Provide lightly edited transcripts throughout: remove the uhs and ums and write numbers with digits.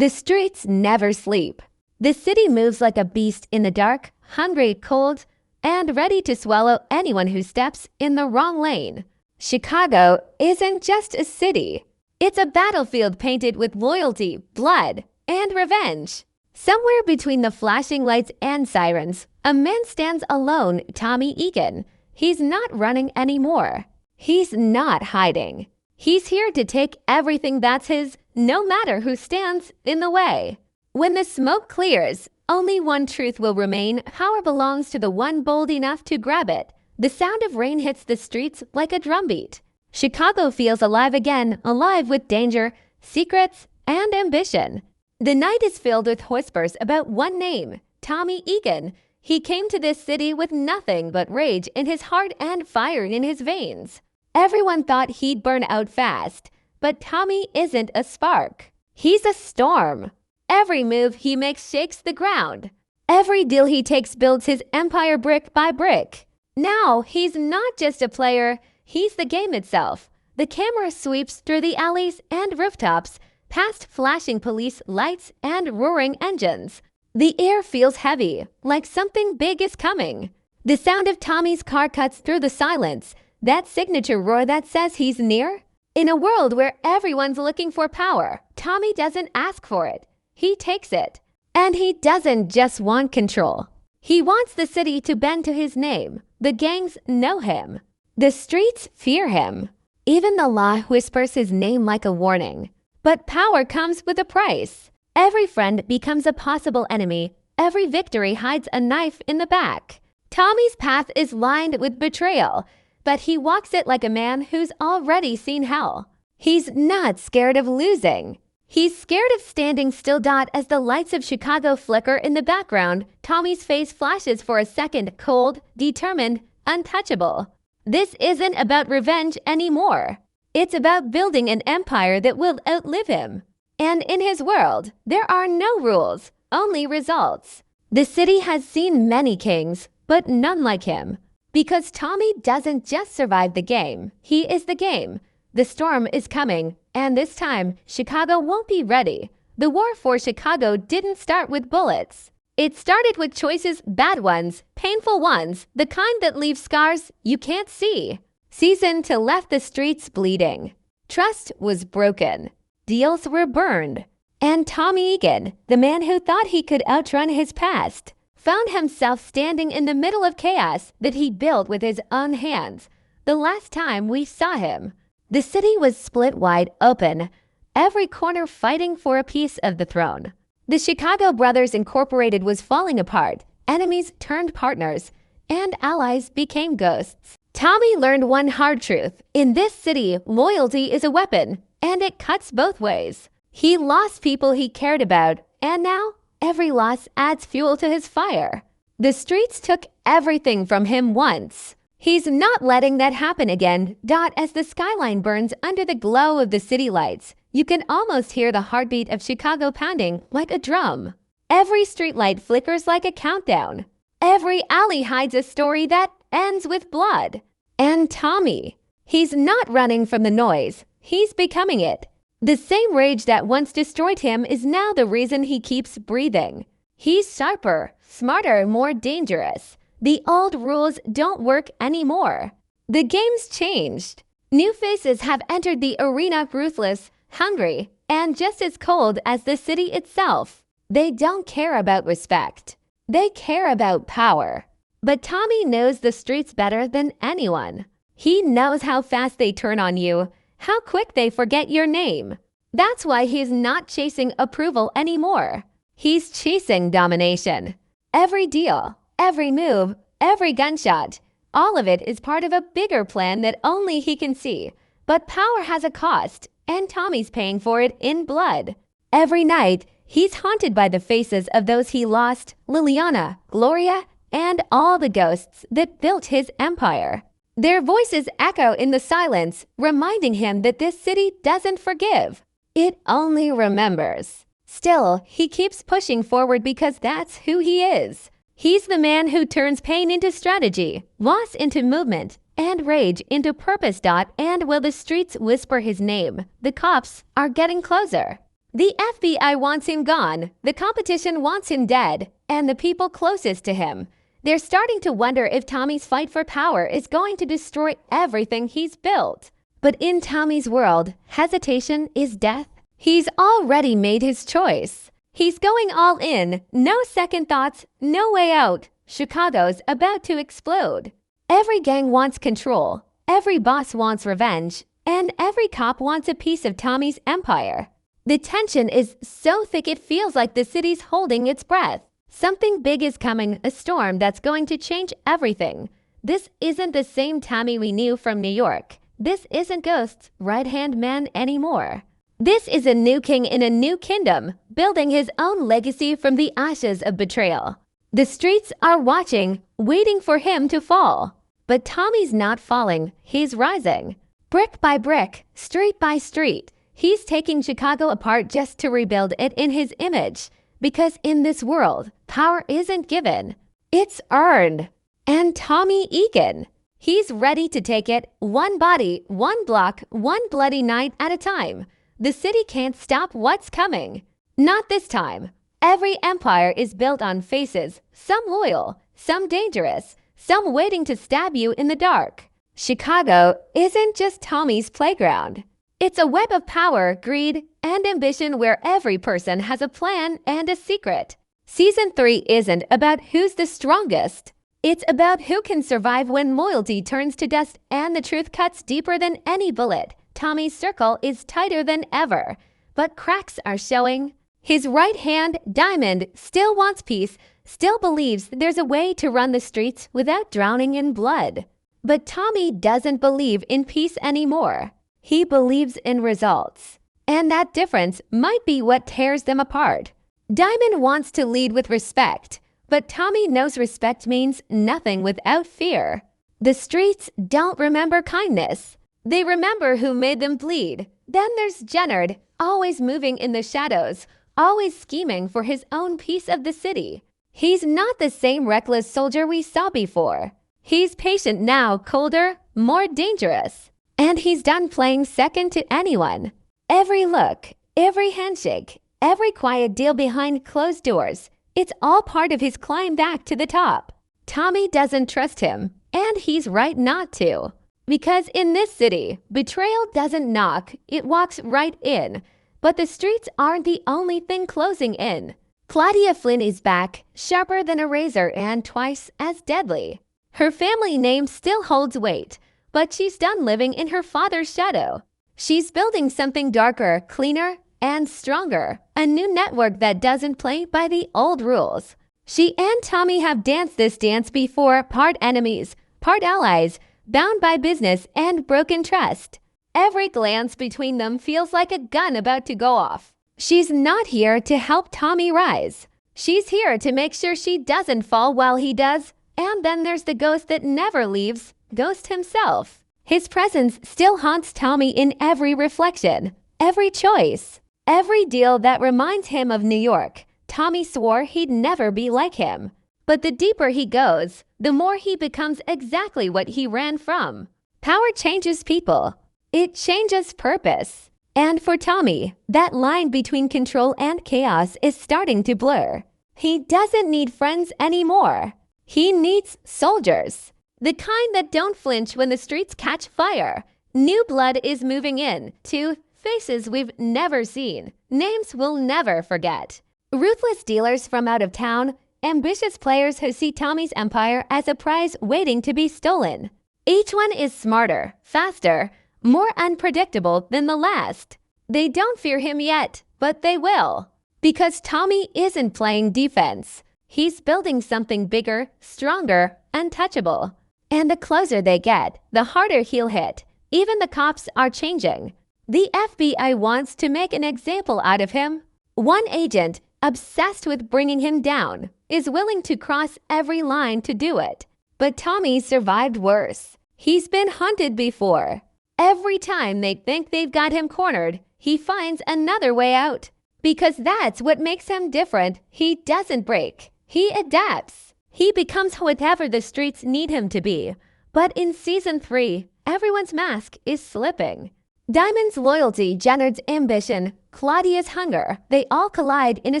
The streets never sleep. The city moves like a beast in the dark, hungry, cold, and ready to swallow anyone who steps in the wrong lane. Chicago isn't just a city. It's a battlefield painted with loyalty, blood, and revenge. Somewhere between the flashing lights and sirens, a man stands alone, Tommy Egan. He's not running anymore. He's not hiding. He's here to take everything that's his, no matter who stands in the way. When the smoke clears, only one truth will remain: power belongs to the one bold enough to grab it. The sound of rain hits the streets like a drumbeat. Chicago feels alive again, alive with danger, secrets, and ambition. The night is filled with whispers about one name, Tommy Egan. He came to this city with nothing but rage in his heart and fire in his veins. Everyone thought he'd burn out fast, but Tommy isn't a spark. He's a storm. Every move he makes shakes the ground. Every deal he takes builds his empire brick by brick. Now he's not just a player, he's the game itself. The camera sweeps through the alleys and rooftops, past flashing police lights and roaring engines. The air feels heavy, like something big is coming. The sound of Tommy's car cuts through the silence, that signature roar that says he's near. In a world where everyone's looking for power, Tommy doesn't ask for it. He takes it. And he doesn't just want control. He wants the city to bend to his name. The gangs know him. The streets fear him. Even the law whispers his name like a warning. But power comes with a price. Every friend becomes a possible enemy. Every victory hides a knife in the back. Tommy's path is lined with betrayal, but he walks it like a man who's already seen hell. He's not scared of losing. He's scared of standing still. As the lights of Chicago flicker in the background, Tommy's face flashes for a second, cold, determined, untouchable. This isn't about revenge anymore. It's about building an empire that will outlive him. And in his world, there are no rules, only results. The city has seen many kings, but none like him. Because Tommy doesn't just survive the game, he is the game. The storm is coming, and this time, Chicago won't be ready. The war for Chicago didn't start with bullets. It started with choices, bad ones, painful ones, the kind that leave scars you can't see. Season 2 left the streets bleeding. Trust was broken. Deals were burned. And Tommy Egan, the man who thought he could outrun his past, found himself standing in the middle of chaos that he built with his own hands. The last time we saw him, the city was split wide open, every corner fighting for a piece of the throne. The Chicago Brothers Incorporated was falling apart. Enemies turned partners, and allies became ghosts. Tommy learned one hard truth. In this city, loyalty is a weapon, and it cuts both ways. He lost people he cared about, and now every loss adds fuel to his fire. The streets took everything from him once. He's not letting that happen again. As the skyline burns under the glow of the city lights, you can almost hear the heartbeat of Chicago pounding like a drum. Every streetlight flickers like a countdown. Every alley hides a story that ends with blood. And Tommy, he's not running from the noise. He's becoming it. The same rage that once destroyed him is now the reason he keeps breathing. He's sharper, smarter, more dangerous. The old rules don't work anymore. The game's changed. New faces have entered the arena, ruthless, hungry, and just as cold as the city itself. They don't care about respect. They care about power. But Tommy knows the streets better than anyone. He knows how fast they turn on you, how quick they forget your name. That's why he's not chasing approval anymore. He's chasing domination. Every deal, every move, every gunshot, all of it is part of a bigger plan that only he can see. But power has a cost, and Tommy's paying for it in blood. Every night, he's haunted by the faces of those he lost, Liliana, Gloria, and all the ghosts that built his empire. Their voices echo in the silence, reminding him that this city doesn't forgive. It only remembers. Still, he keeps pushing forward because that's who he is. He's the man who turns pain into strategy, loss into movement, and rage into purpose. And while the streets whisper his name, the cops are getting closer. The FBI wants him gone, the competition wants him dead, and the people closest to him. They're starting to wonder if Tommy's fight for power is going to destroy everything he's built. But in Tommy's world, hesitation is death. He's already made his choice. He's going all in, no second thoughts, no way out. Chicago's about to explode. Every gang wants control, every boss wants revenge, and every cop wants a piece of Tommy's empire. The tension is so thick it feels like the city's holding its breath. Something big is coming, a storm that's going to change everything. This isn't the same Tommy we knew from New York. This isn't Ghost's right-hand man anymore. This is a new king in a new kingdom, building his own legacy from the ashes of betrayal. The streets are watching, waiting for him to fall. But Tommy's not falling, he's rising. Brick by brick, street by street, he's taking Chicago apart just to rebuild it in his image. Because in this world, power isn't given, it's earned. And Tommy Egan, he's ready to take it one body, one block, one bloody night at a time. The city can't stop what's coming. Not this time. Every empire is built on faces, some loyal, some dangerous, some waiting to stab you in the dark. Chicago isn't just Tommy's playground. It's a web of power, greed, and ambition where every person has a plan and a secret. Season 3 isn't about who's the strongest. It's about who can survive when loyalty turns to dust and the truth cuts deeper than any bullet. Tommy's circle is tighter than ever, but cracks are showing. His right hand, Diamond, still wants peace, still believes there's a way to run the streets without drowning in blood. But Tommy doesn't believe in peace anymore. He believes in results. And that difference might be what tears them apart. Diamond wants to lead with respect, but Tommy knows respect means nothing without fear. The streets don't remember kindness. They remember who made them bleed. Then there's Jennard, always moving in the shadows, always scheming for his own piece of the city. He's not the same reckless soldier we saw before. He's patient now, colder, more dangerous. And he's done playing second to anyone. Every look, every handshake, every quiet deal behind closed doors, it's all part of his climb back to the top. Tommy doesn't trust him, and he's right not to. Because in this city, betrayal doesn't knock, it walks right in. But the streets aren't the only thing closing in. Claudia Flynn is back, sharper than a razor and twice as deadly. Her family name still holds weight, but she's done living in her father's shadow. She's building something darker, cleaner, and stronger, a new network that doesn't play by the old rules. She and Tommy have danced this dance before, part enemies, part allies, bound by business and broken trust. Every glance between them feels like a gun about to go off. She's not here to help Tommy rise. She's here to make sure she doesn't fall while he does. And then there's the ghost that never leaves, Ghost himself. His presence still haunts Tommy in every reflection, every choice, every deal that reminds him of New York. Tommy swore he'd never be like him. But the deeper he goes, the more he becomes exactly what he ran from. Power changes people. It changes purpose. And for Tommy, that line between control and chaos is starting to blur. He doesn't need friends anymore. He needs soldiers. The kind that don't flinch when the streets catch fire. New blood is moving in, to faces we've never seen, names we'll never forget. Ruthless dealers from out of town, ambitious players who see Tommy's empire as a prize waiting to be stolen. Each one is smarter, faster, more unpredictable than the last. They don't fear him yet, but they will. Because Tommy isn't playing defense. He's building something bigger, stronger, untouchable. And the closer they get, the harder he'll hit. Even the cops are changing. The FBI wants to make an example out of him. One agent, obsessed with bringing him down, is willing to cross every line to do it. But Tommy survived worse. He's been hunted before. Every time they think they've got him cornered, he finds another way out. Because that's what makes him different. He doesn't break. He adapts. He becomes whatever the streets need him to be. But in Season 3, everyone's mask is slipping. Diamond's loyalty, Jenard's ambition, Claudia's hunger, they all collide in a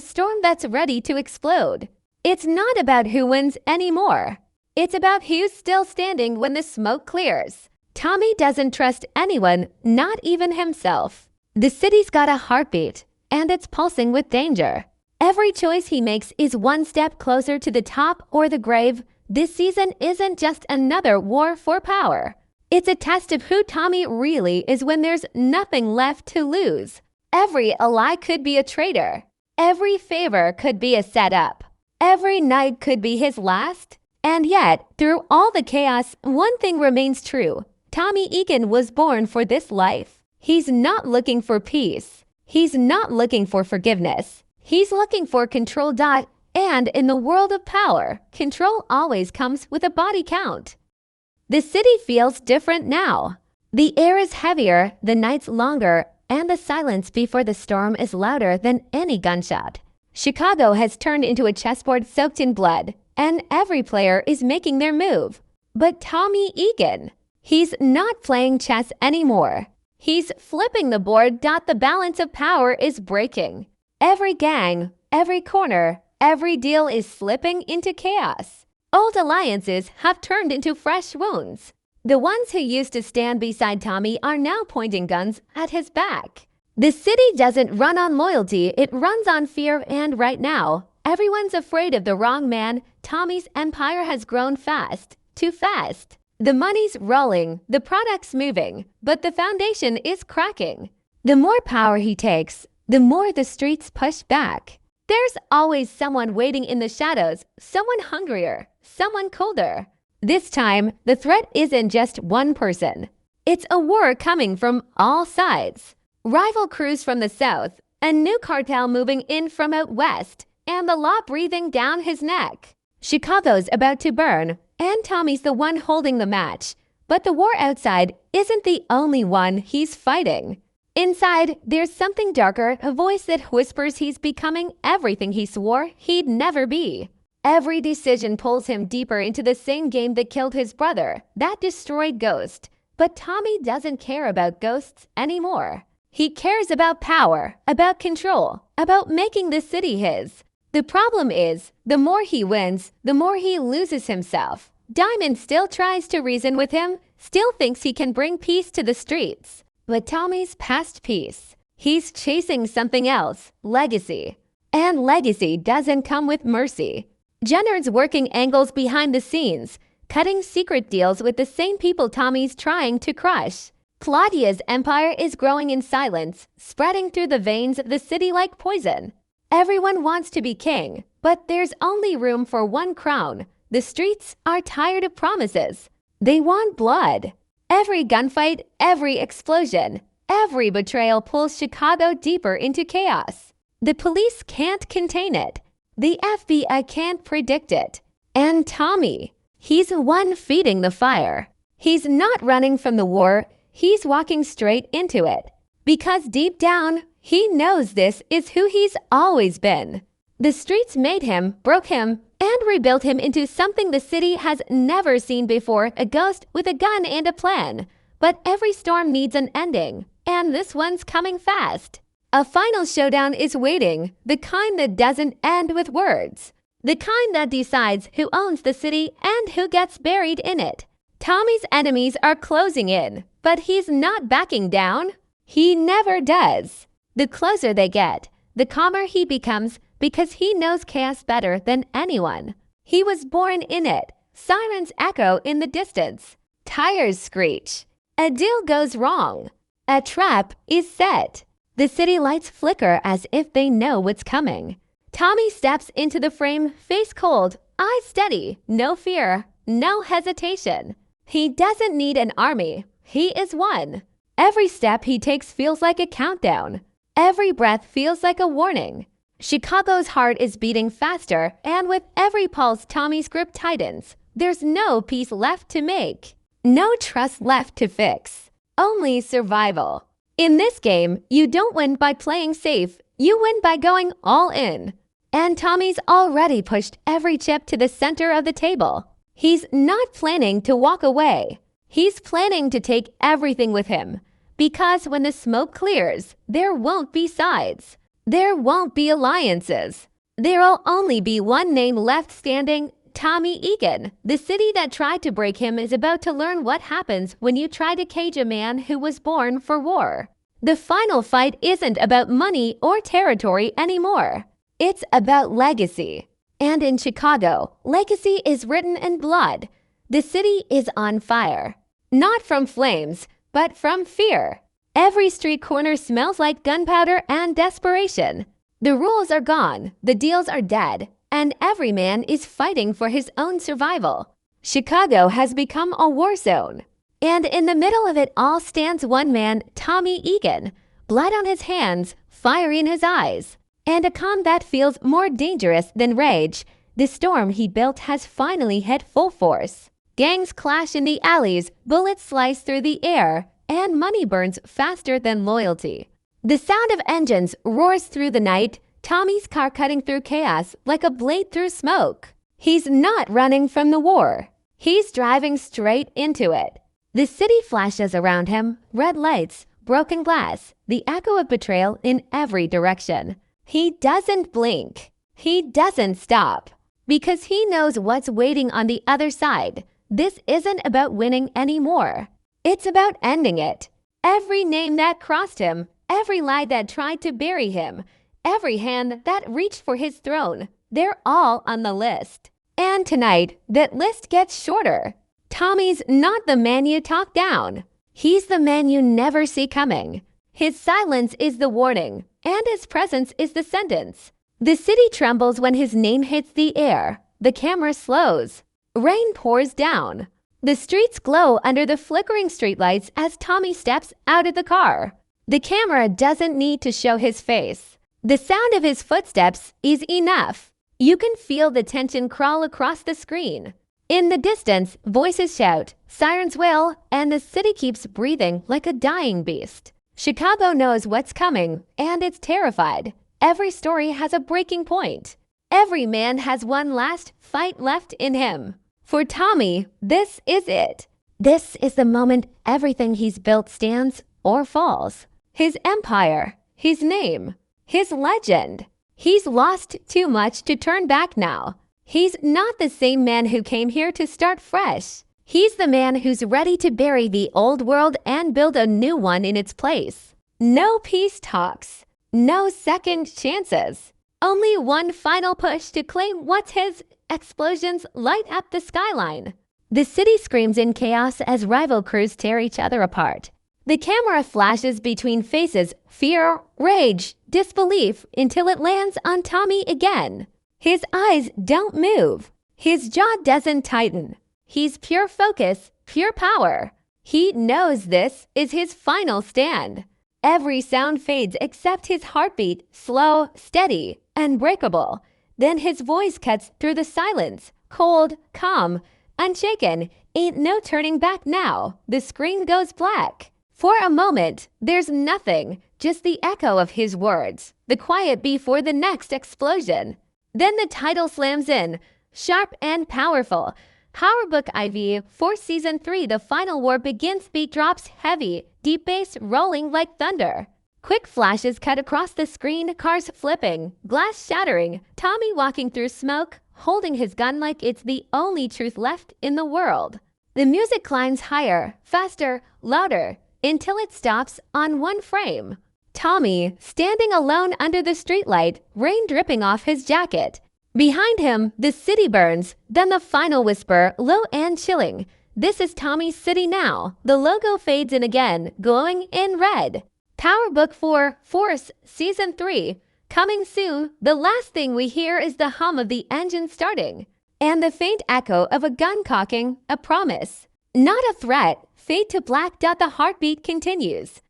storm that's ready to explode. It's not about who wins anymore. It's about who's still standing when the smoke clears. Tommy doesn't trust anyone, not even himself. The city's got a heartbeat, and it's pulsing with danger. Every choice he makes is one step closer to the top or the grave. This season isn't just another war for power. It's a test of who Tommy really is when there's nothing left to lose. Every ally could be a traitor. Every favor could be a setup. Every night could be his last. And yet, through all the chaos, one thing remains true. Tommy Egan was born for this life. He's not looking for peace. He's not looking for forgiveness. He's looking for control. And in the world of power, control always comes with a body count. The city feels different now. The air is heavier, the nights longer, and the silence before the storm is louder than any gunshot. Chicago has turned into a chessboard soaked in blood, and every player is making their move. But Tommy Egan, he's not playing chess anymore. He's flipping the board. The balance of power is breaking. Every gang, every corner, every deal is slipping into chaos. Old alliances have turned into fresh wounds. The ones who used to stand beside Tommy are now pointing guns at his back. The city doesn't run on loyalty, it runs on fear, and right now, everyone's afraid of the wrong man. Tommy's empire has grown fast, too fast. The money's rolling, the product's moving, but the foundation is cracking. The more power he takes, the more the streets push back. There's always someone waiting in the shadows, someone hungrier, someone colder. This time, the threat isn't just one person. It's a war coming from all sides. Rival crews from the south, a new cartel moving in from out west, and the law breathing down his neck. Chicago's about to burn, and Tommy's the one holding the match. But the war outside isn't the only one he's fighting. Inside, there's something darker, a voice that whispers he's becoming everything he swore he'd never be. Every decision pulls him deeper into the same game that killed his brother, that destroyed Ghost. But Tommy doesn't care about ghosts anymore. He cares about power, about control, about making the city his. The problem is, the more he wins, the more he loses himself. Diamond still tries to reason with him, still thinks he can bring peace to the streets. But Tommy's past peace. He's chasing something else, legacy. And legacy doesn't come with mercy. Jenard's working angles behind the scenes, cutting secret deals with the same people Tommy's trying to crush. Claudia's empire is growing in silence, spreading through the veins of the city like poison. Everyone wants to be king, but there's only room for one crown. The streets are tired of promises. They want blood. Every gunfight, every explosion, every betrayal pulls Chicago deeper into chaos. The police can't contain it. The FBI can't predict it. And Tommy, he's the one feeding the fire. He's not running from the war, he's walking straight into it. Because deep down, he knows this is who he's always been. The streets made him, broke him, and rebuilt him into something the city has never seen before, a ghost with a gun and a plan. But every storm needs an ending, and this one's coming fast. A final showdown is waiting, the kind that doesn't end with words. The kind that decides who owns the city and who gets buried in it. Tommy's enemies are closing in, but he's not backing down. He never does. The closer they get, the calmer he becomes, because he knows chaos better than anyone. He was born in it. Sirens echo in the distance. Tires screech. A deal goes wrong. A trap is set. The city lights flicker as if they know what's coming. Tommy steps into the frame, face cold, eyes steady, no fear, no hesitation. He doesn't need an army. He is one. Every step he takes feels like a countdown. Every breath feels like a warning. Chicago's heart is beating faster, and with every pulse Tommy's grip tightens. There's no peace left to make. No trust left to fix. Only survival. In this game, you don't win by playing safe. You win by going all in. And Tommy's already pushed every chip to the center of the table. He's not planning to walk away. He's planning to take everything with him. Because when the smoke clears, there won't be sides. There won't be alliances. There'll only be one name left standing: Tommy Egan. The city that tried to break him is about to learn what happens when you try to cage a man who was born for war. The final fight isn't about money or territory anymore. It's about legacy. And in Chicago, legacy is written in blood. The city is on fire. Not from flames, but from fear. Every street corner smells like gunpowder and desperation. The rules are gone, the deals are dead, and every man is fighting for his own survival. Chicago has become a war zone. And in the middle of it all stands one man, Tommy Egan, blood on his hands, fire in his eyes. And a calm that feels more dangerous than rage. The storm he built has finally hit full force. Gangs clash in the alleys, bullets slice through the air, and money burns faster than loyalty. The sound of engines roars through the night, Tommy's car cutting through chaos like a blade through smoke. He's not running from the war. He's driving straight into it. The city flashes around him, red lights, broken glass, the echo of betrayal in every direction. He doesn't blink. He doesn't stop. Because he knows what's waiting on the other side. This isn't about winning anymore. It's about ending it. Every name that crossed him, every lie that tried to bury him, every hand that reached for his throne, they're all on the list. And tonight, that list gets shorter. Tommy's not the man you talk down. He's the man you never see coming. His silence is the warning, and his presence is the sentence. The city trembles when his name hits the air. The camera slows. Rain pours down. The streets glow under the flickering streetlights as Tommy steps out of the car. The camera doesn't need to show his face. The sound of his footsteps is enough. You can feel the tension crawl across the screen. In the distance, voices shout, sirens wail, and the city keeps breathing like a dying beast. Chicago knows what's coming, and it's terrified. Every story has a breaking point. Every man has one last fight left in him. For Tommy, this is it. This is the moment everything he's built stands or falls. His empire, his name, his legend. He's lost too much to turn back now. He's not the same man who came here to start fresh. He's the man who's ready to bury the old world and build a new one in its place. No peace talks. No second chances. Only one final push to claim what's his. Explosions light up the skyline. The city screams in chaos as rival crews tear each other apart. The camera flashes between faces, fear, rage, disbelief, until it lands on Tommy again. His eyes don't move. His jaw doesn't tighten. He's pure focus, pure power. He knows this is his final stand. Every sound fades except his heartbeat, slow, steady, unbreakable. Then his voice cuts through the silence, cold, calm, unshaken. Ain't no turning back now. The screen goes black. For a moment, there's nothing, just the echo of his words, the quiet before the next explosion. Then the title slams in, sharp and powerful. Powerbook IV for Season 3, the final war begins. Beat drops heavy, deep bass rolling like thunder. Quick flashes cut across the screen, cars flipping, glass shattering, Tommy walking through smoke, holding his gun like it's the only truth left in the world. The music climbs higher, faster, louder, until it stops on one frame. Tommy, standing alone under the streetlight, rain dripping off his jacket. Behind him, the city burns, then the final whisper, low and chilling. This is Tommy's city now. The logo fades in again, glowing in red. Powerbook 4, Force, Season 3. Coming soon, the last thing we hear is the hum of the engine starting. And the faint echo of a gun cocking, a promise. Not a threat. Fade to black. The heartbeat continues.